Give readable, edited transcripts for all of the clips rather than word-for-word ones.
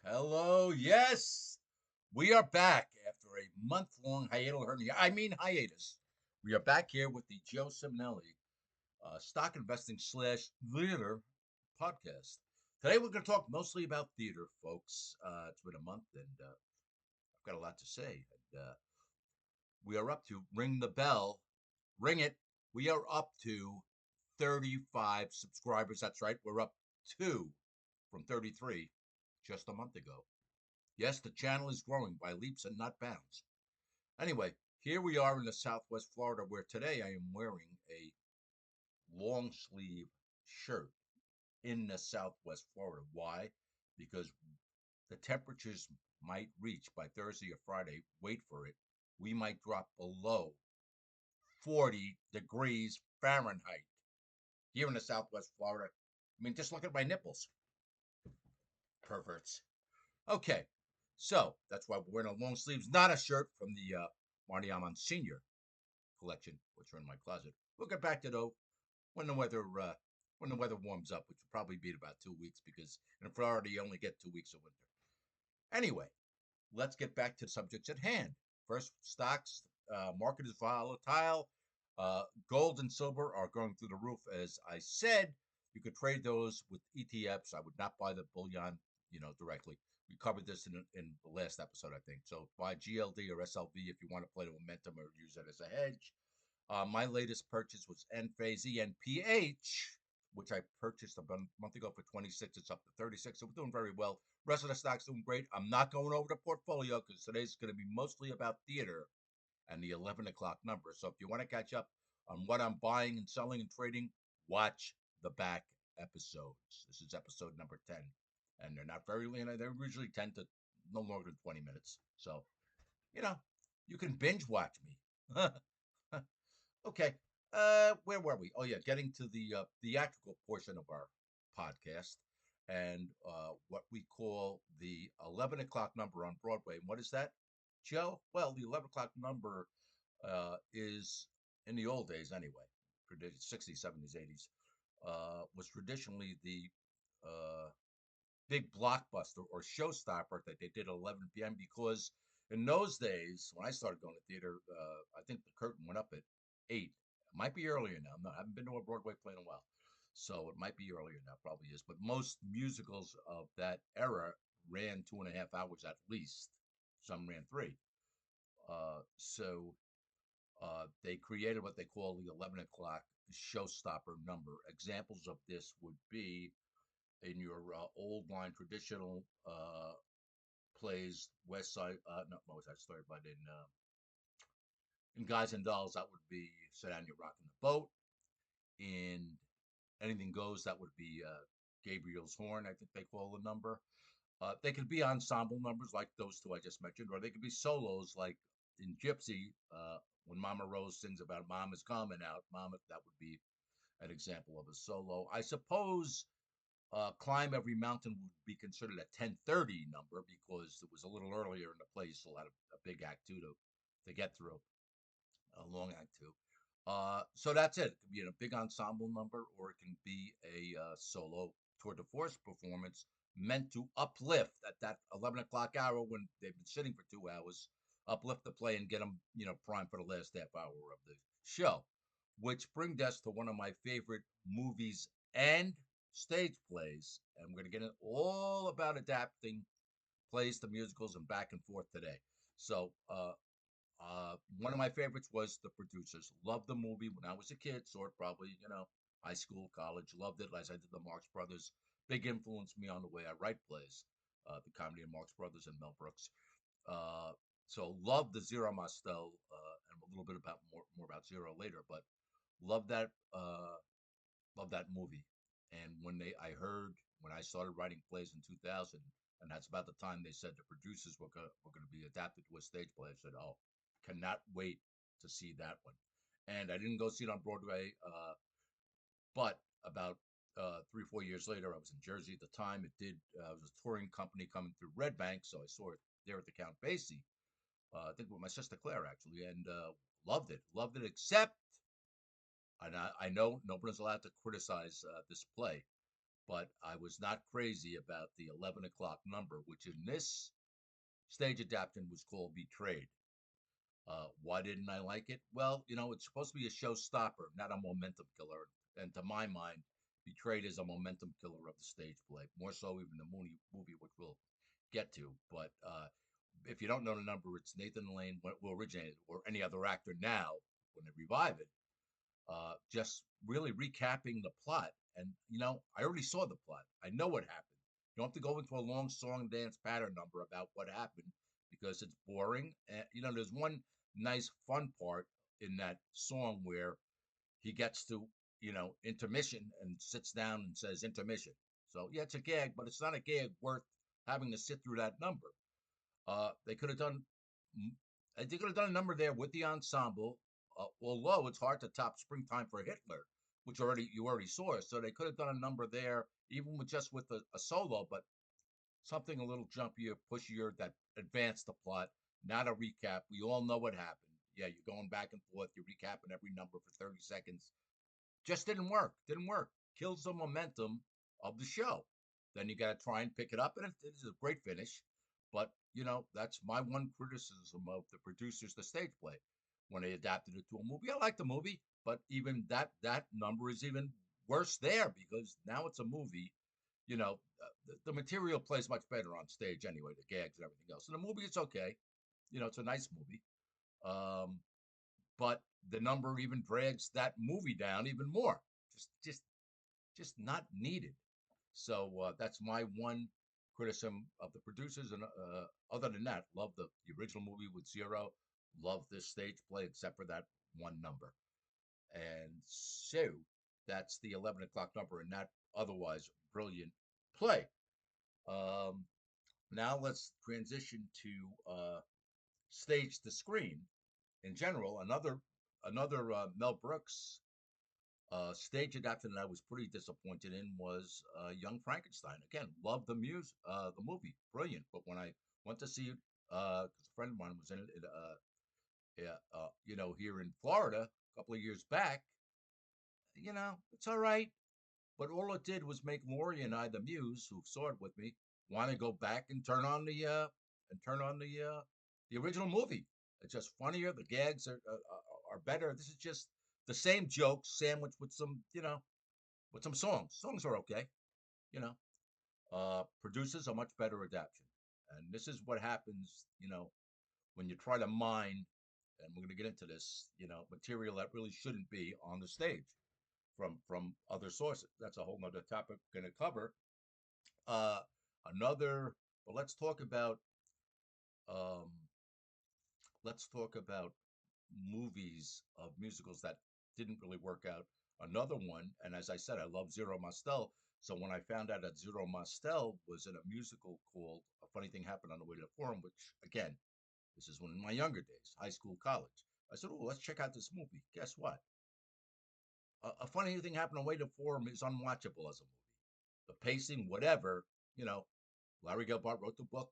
Hello, yes, we are back after a month-long hiatus. We are back here with the Joe Simonelli Stock Investing slash Theater podcast. Today we're going to talk mostly about theater, folks. It's been a month and I've got a lot to say. And we are up to ring the bell, ring it. We are up to 35 subscribers. That's right, we're up two from 33 just a month ago. Yes, the channel is growing by leaps and not bounds. Anyway, here we are in the Southwest Florida, where today I am wearing a long sleeve shirt in the Southwest Florida. Why? Because the temperatures might reach by Thursday or Friday, wait for it, we might drop below 40 degrees Fahrenheit here in the Southwest Florida. I mean, just look at my nipples, perverts. Okay, so that's why we're wearing a long sleeves, not a shirt from the Marty Amon Senior collection, which are in my closet. We'll get back to those when the weather warms up, which will probably be in about 2 weeks because in Florida you only get 2 weeks of winter. Anyway, let's get back to the subjects at hand. First, stocks. Market is volatile. Gold and silver are going through the roof. As I said, you could trade those with ETFs. I would not buy the bullion, directly. We covered this in the last episode, I think. So buy GLD or SLV if you want to play the momentum or use it as a hedge. My latest purchase was Enphase ENPH, which I purchased about a month ago for 26. It's up to 36. So we're doing very well. Rest of the stock's doing great. I'm not going over the portfolio because today's going to be mostly about theater and the 11 o'clock number. So if you want to catch up on what I'm buying and selling and trading, watch the back episodes. This is episode number 10. And they're not very, they're usually 10 to no longer than 20 minutes. So, you know, you can binge watch me. Okay. Where were we? Oh yeah, getting to the theatrical portion of our podcast and what we call the 11 o'clock number on Broadway. And what is that, Joe? Well, the 11 o'clock number is in the old days anyway, 60s, 70s, 80s, was traditionally the uh, big blockbuster or showstopper that they did at 11 p.m. because in those days, when I started going to theater, I think the curtain went up at 8. It might be earlier now. I haven't been to a Broadway play in a while. So it might be earlier now, probably is. But most musicals of that era ran 2.5 hours at least. Some ran three. So they created what they call the 11 o'clock showstopper number. Examples of this would be in your old line traditional plays, West Side, not West Side Story, but in Guys and Dolls, that would be Sit Down, You're Rocking the Boat. In Anything Goes, that would be Gabriel's Horn, I think they call the number. They could be ensemble numbers like those two I just mentioned, or they could be solos like in Gypsy, when Mama Rose sings about Mama's coming out. Mama, that would be an example of a solo. I suppose Climb Every Mountain would be considered a 10:30 number because it was a little earlier in the play, so a lot of a big act two to get through, a long act two. So that's it. It could be in a big ensemble number, or it can be a solo tour de force performance meant to uplift at that 11 o'clock hour when they've been sitting for 2 hours, uplift the play and get them, primed for the last half hour of the show. Which brings us to one of my favorite movies and stage plays. And we're going to get all about adapting plays to musicals and back and forth today. So, one of my favorites was The Producers. Loved the movie when I was a kid, saw it probably, high school, college. Loved it as I did the Marx Brothers. Big influenced me on the way I write plays, the comedy of Marx Brothers and Mel Brooks. So loved the Zero Mostel, and a little bit about more about Zero later, but loved that movie. And when I started writing plays in 2000, and that's about the time they said the producers were going to be adapted to a stage play. I said, "Oh, cannot wait to see that one." And I didn't go see it on Broadway, but about 3 or 4 years later, I was in Jersey at the time. It was a touring company coming through Red Bank, so I saw it there at the Count Basie. I think with my sister Claire actually, and loved it. Except, and I know nobody's allowed to criticize this play, but I was not crazy about the 11 o'clock number, which in this stage adaptation was called Betrayed. Why didn't I like it? Well, it's supposed to be a showstopper, not a momentum killer. And to my mind, Betrayed is a momentum killer of the stage play, more so even the movie, which we'll get to. But if you don't know the number, it's Nathan Lane, will originate it, or any other actor now when they revive it, just really recapping the plot. And I already saw the plot. I know what happened. You don't have to go into a long song dance pattern number about what happened because it's boring. And there's one nice fun part in that song where he gets to intermission and sits down and says intermission. So yeah, it's a gag, but it's not a gag worth having to sit through that number. They could have done. They could have done a number there with the ensemble. Although it's hard to top "Springtime for Hitler," which you already saw, so they could have done a number there, even with a solo, but something a little jumpier, pushier that advanced the plot, not a recap. We all know what happened. Yeah, you're going back and forth, you're recapping every number for 30 seconds. Just didn't work. Didn't work. Kills the momentum of the show. Then you got to try and pick it up, and it is a great finish. But that's my one criticism of the producers, the stage play, when they adapted it to a movie. I like the movie, but even that number is even worse there because now it's a movie. The material plays much better on stage anyway, the gags and everything else. In the movie, it's okay. It's a nice movie. Um, but the number even drags that movie down even more. Just not needed. So that's my one criticism of the producers. And other than that, love the original movie with Zero. Love this stage play, except for that one number. And so that's the 11 o'clock number, and that otherwise brilliant play. Um, Now let's transition to stage to screen in general. Another Mel Brooks stage adaptation that I was pretty disappointed in was Young Frankenstein. Again, love the movie, brilliant. But when I went to see it, because a friend of mine was in it, yeah, here in Florida a couple of years back, it's all right. But all it did was make Lori and I, the Muse, who saw it with me, want to go back and turn on the original movie. It's just funnier. The gags are better. This is just the same jokes sandwiched with some songs. Songs are okay. You know, Produces a much better adaptation, and this is what happens. When you try to mine, and we're going to get into this. Material that really shouldn't be on the stage from other sources. That's a whole nother topic we're going to cover. Uh, another, but um, let's talk about movies of musicals that didn't really work out. Another one, and as I said, I love Zero Mostel. So when I found out that Zero Mostel was in a musical called A Funny Thing Happened on the Way to the Forum, which again, this is one in my younger days, high school, college. I said, "Oh, let's check out this movie." Guess what? A Funny Thing Happened on the Way to the Forum is unwatchable as a movie. The pacing, whatever, you know, Larry Gelbart wrote the book.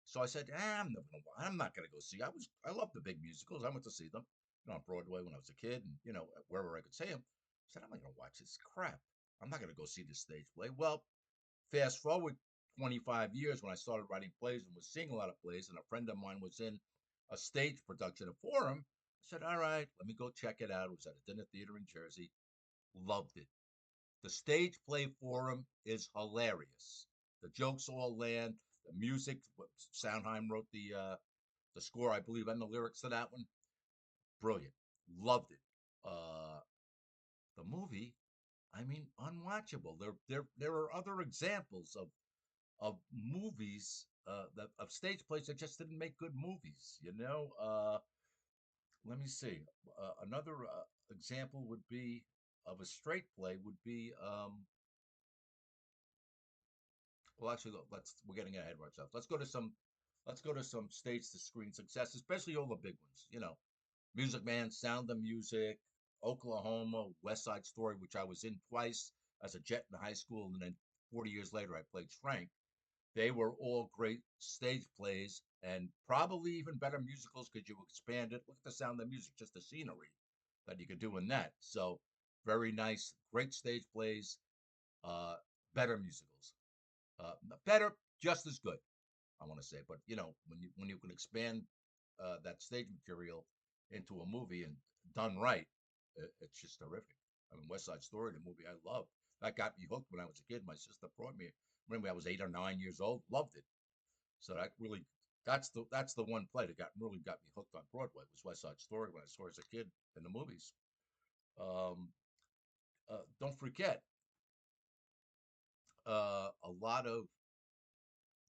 So I said, I'm not gonna go see. I love the big musicals. I went to see them, on Broadway when I was a kid, and wherever I could see them. I said, I'm not gonna watch this crap. I'm not gonna go see this stage play. Well, fast forward 25 years when I started writing plays and was seeing a lot of plays, and a friend of mine was in a stage production of Forum. I said, all right, let me go check it out. It was at a dinner theater in Jersey. Loved it. The stage play Forum is hilarious. The jokes all land. The music, Sondheim wrote the score, I believe, and the lyrics to that one. Brilliant. Loved it. Uh, the movie, I mean, unwatchable. There are other examples of movies of stage plays that just didn't make good movies. Let me see. Another example would be of a straight play would be well, actually, we're getting ahead of ourselves. Let's go to some stage to screen success, especially all the big ones. Music Man, Sound of Music, Oklahoma, West Side Story, which I was in twice as a jet in high school, and then 40 years later I played Frank. They were all great stage plays and probably even better musicals because you expand it. Look at the Sound of Music, just the scenery that you could do in that. So very nice, great stage plays. Uh, better musicals. Better, just as good, I want to say. But when you can expand that stage material into a movie and done right, it's just terrific. I mean, West Side Story, the movie I loved, that got me hooked when I was a kid. My sister brought me. Remember, I was 8 or 9 years old, loved it. So that really, that's the one play that got me hooked on Broadway was West Side Story when I saw it as a kid in the movies. Um, don't forget, a lot of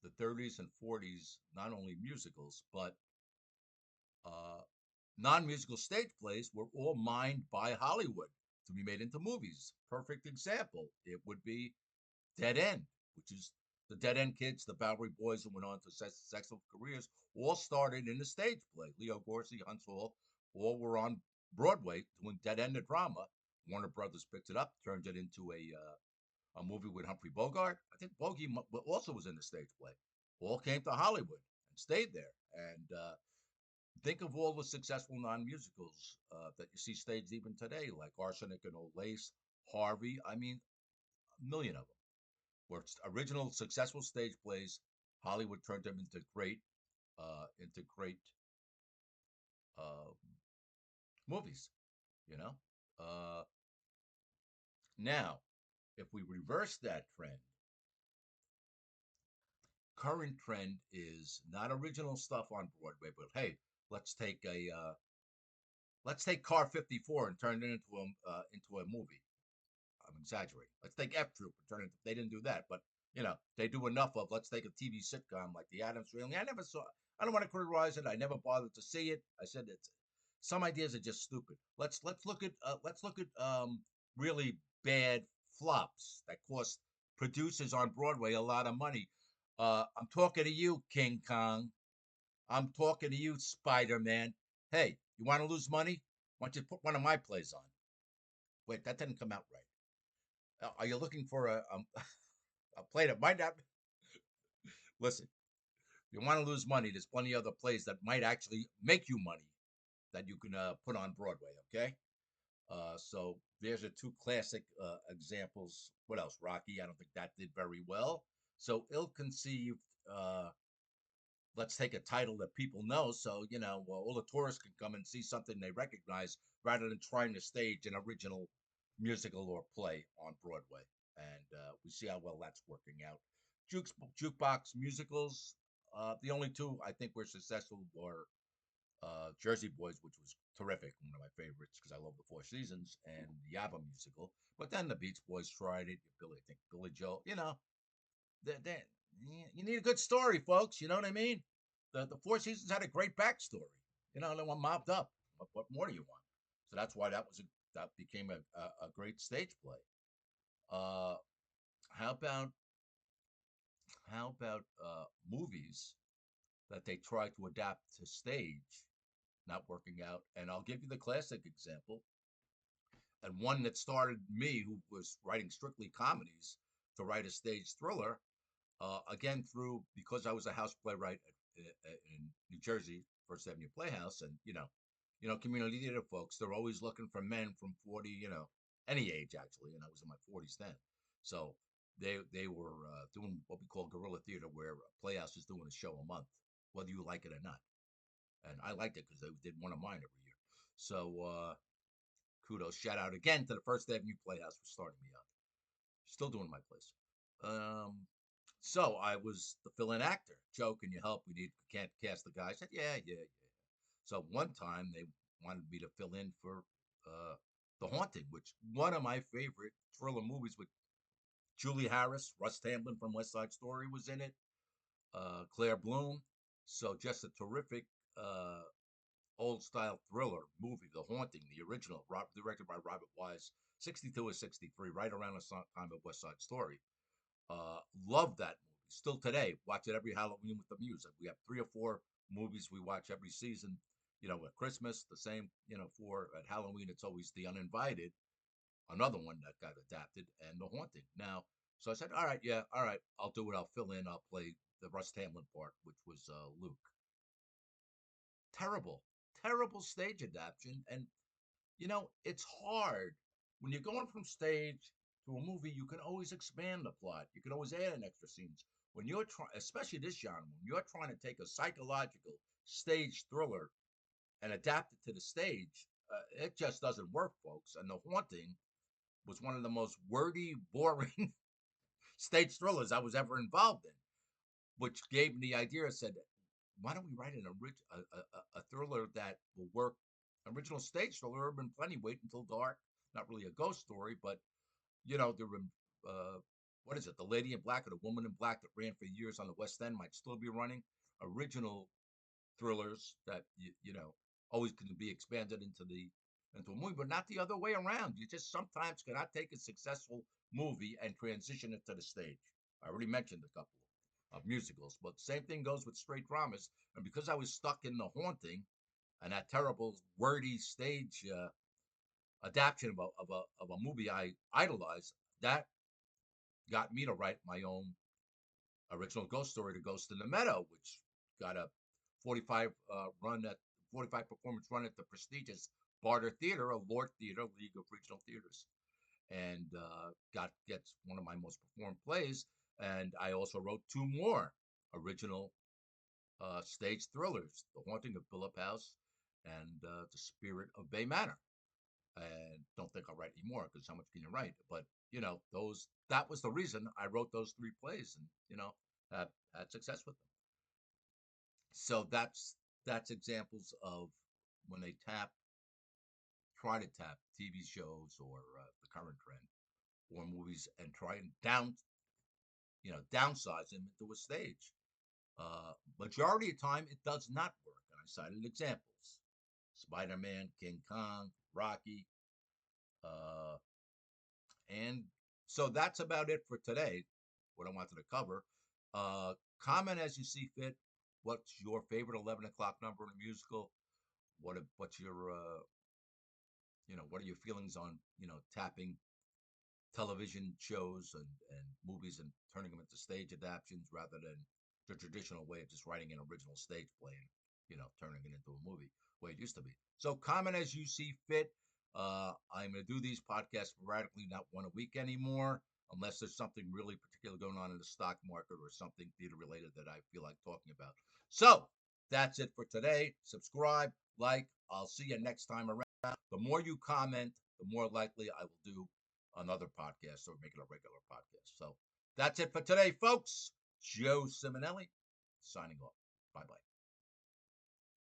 the 30s and 40s, not only musicals, but uh, non musical stage plays were all mined by Hollywood to be made into movies. Perfect example, it would be Dead End, which is the Dead End kids, the Bowery Boys, who went on to successful careers, all started in a stage play. Leo Gorcey, Huntz Hall, all were on Broadway doing Dead End, a drama. Warner Brothers picked it up, turned it into a movie with Humphrey Bogart. I think Bogey also was in the stage play. All came to Hollywood and stayed there. And think of all the successful non-musicals that you see staged even today, like Arsenic and Old Lace, Harvey. I mean, a million of them were original successful stage plays. Hollywood turned them into great uh, movies. You know. Uh, Now, if we reverse that trend, current trend is not original stuff on Broadway, but hey, let's take a let's take Car 54 and turn it into a movie. I'm exaggerating. Let's take F Troop and turn it. They didn't do that, but they do enough of. Let's take a TV sitcom like The Addams Family. I never saw. I don't want to criticize it. I never bothered to see it. I said it's some ideas are just stupid. Let's look at really bad flops that cost producers on Broadway a lot of money. I'm talking to you, King Kong. I'm talking to you, Spider Man. Hey, you want to lose money? Why don't you put one of my plays on? Wait, that didn't come out right. Are you looking for a play that might not? Listen, if you want to lose money, there's plenty of other plays that might actually make you money that you can put on Broadway. Okay, so there's a two classic examples. What else? Rocky. I don't think that did very well. So ill-conceived. Let's take a title that people know, so all the tourists can come and see something they recognize, rather than trying to stage an original musical or play on Broadway. And we see how well that's working out. Jukebox musicals. The only two I think were successful were Jersey Boys, which was terrific, one of my favorites because I love the Four Seasons, and the ABBA musical. But then the Beach Boys tried it. I think Billy Joel. They you need a good story, folks. You know what I mean? The Four Seasons had a great backstory. They were mobbed up. What more do you want? So that's why that became a great stage play. Uh, how about movies that they try to adapt to stage, not working out? And I'll give you the classic example, and one that started me, who was writing strictly comedies, to write a stage thriller. Again, through because I was a house playwright in New Jersey, First Avenue Playhouse, and community theater folks, they're always looking for men from 40, any age actually, and I was in my 40s then. So they were doing what we call guerrilla theater, where a Playhouse is doing a show a month, whether you like it or not. And I liked it because they did one of mine every year. So kudos, shout out again to the First Avenue Playhouse for starting me out. Still doing my place. Um, so I was the fill-in actor. Joe, can you help? Can't cast the guy. I said, yeah, yeah, yeah. So one time they wanted me to fill in for uh, The Haunting, which one of my favorite thriller movies with Julie Harris, Russ Tamblyn from West Side Story was in it, Claire Bloom. So just a terrific old style thriller movie, The Haunting, the original, directed by Robert Wise, 62 or 63, right around the time of West Side Story. Love that movie. Still today, watch it every Halloween with the music. We have 3 or 4 movies we watch every season. At Christmas, the same. For at Halloween, it's always The Uninvited, another one that got adapted, and The Haunting. Now, so I said, all right, yeah, all right, I'll do it. I'll fill in. I'll play the Russ Tamblyn part, which was Luke. Terrible, terrible stage adaptation, and it's hard when you're going from stage to a movie, you can always expand the plot. You can always add in extra scenes. When you're trying, especially this genre, when you're trying to take a psychological stage thriller and adapt it to the stage, it just doesn't work, folks. And The Haunting was one of the most wordy, boring stage thrillers I was ever involved in, which gave me the idea. I said, why don't we write a thriller that will work? Original stage thriller, Urban Plenty, Wait Until Dark. Not really a ghost story, but the what is it? The Lady in Black or The Woman in Black that ran for years on the West End might still be running. Original thrillers that always can be expanded into a movie, but not the other way around. You just sometimes cannot take a successful movie and transition it to the stage. I already mentioned a couple of musicals, but same thing goes with straight dramas. And because I was stuck in The Haunting and that terrible wordy stage adaptation of a movie I idolized, that got me to write my own original ghost story, The Ghost in the Meadow, which got a 45 run at 45 performance run at the prestigious Barter Theater, a Lord Theater, League of Regional Theaters, and gets one of my most performed plays. And I also wrote two more original stage thrillers: The Haunting of Philip House and The Spirit of Bay Manor. And don't think I'll write any more because how much can you write? But those that was the reason I wrote those three plays, and had success with them. So that's examples of when they try to tap TV shows or the current trend or movies and try and downsize them into a stage. Majority of time, it does not work, and I cited examples: Spider-Man, King Kong, Rocky, uh, and so that's about it for today. What I wanted to cover. Comment as you see fit. What's your favorite 11 o'clock number in a musical? What's your what are your feelings on tapping television shows and movies and turning them into stage adaptations rather than the traditional way of just writing an original stage play and turning it into a movie way it used to be. So comment as you see fit. I'm going to do these podcasts sporadically, not one a week anymore, unless there's something really particular going on in the stock market or something theater related that I feel like talking about. So that's it for today. Subscribe, like. I'll see you next time around. The more you comment, the more likely I will do another podcast or make it a regular podcast. So that's it for today, folks. Joe Simonelli signing off. Bye bye.